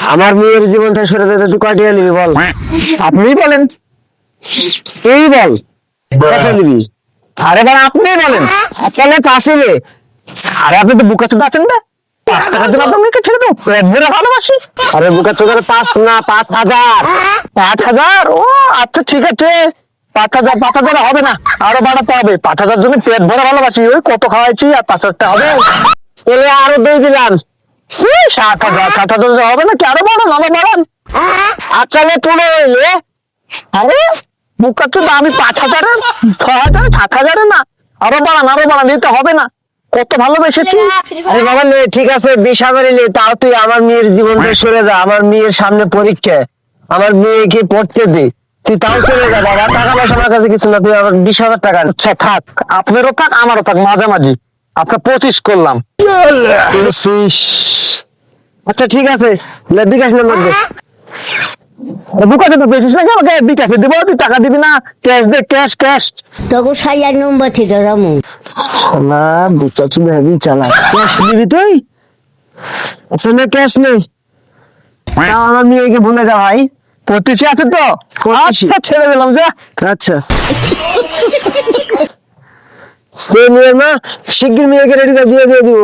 আমার মেয়ের জীবনটা সরে যেতে তুই কয় টাকা নিবি বল? আপনিই বলেন। এই বল কত নিবি? আরে ভাই আপনিই বলেন। আচ্ছা না চাষিলে আরে আপনি তো বুকা চোদা আছেন না, 5 টাকার জন্য আপনার মেয়েকে ছেড়ে দেবো? পেট ভরে ভালোবাসি। আরে বুকা চোদার 5 না 5,000। 5,000? ও আচ্ছা ঠিক আছে, 5,000 5,000 হবে না, আরো বাড়াতে হবে। 5,000 জন্য পেট ভরে ভালোবাসি, ওই কত খাওয়াইছি আর 5,000 হবে? তাহলে আরো 2 দিলাম। 7,000 7,000 হবে না কি? আরো বাড়ান, আরো বাড়ান। আচ্ছা না 15 হইলে আরে বুকা চোদা, আমি 5,000 6,000 7,000 না, আরো বাড়ান, আরো বাড়ান, এটা হবে না, কত ভালোবেসেছি। আরে বাবা নে ঠিক আছে 20,000 নে, তাও তুই আমার মেয়ের জীবনটা সরে যা। আমার মেয়ের সামনে পরীক্ষা, আমার মেয়েকে পড়তে দে, তুই তাও চলে যা বাবা। টাকা পয়সা আমার কাছে কিছু না, তুই আমার 20,000 টাকা নে। আচ্ছা থাক, আপনারও থাক আমারও থাক, মাঝামাঝি। আপনার 25 করলাম। আচ্ছা ঠিক আছে, লে বিকাশ নম্বর দে। বুকাতে তো বেশিস নাকি, আমাকে বিকাশে দিব, তুই টাকা দিবি না? ক্যাশ দে, ক্যাশ ক্যাশ। তোকে 6,000 নম্বর থেকে রামু। না বুঝতে পারছি না, হেবি চালা। ক্যাশ দিবি তুই? আচ্ছা না ক্যাশ নেই, তাও আমার মেয়েকে ভুলে যা ভাই। 25 আছে তো? 25 আচ্ছা ছেড়ে দিলাম যা। আচ্ছা সে মেয়ের মা শিগগির মেয়েকে রেডি করে বিয়ে দিয়ে দিব।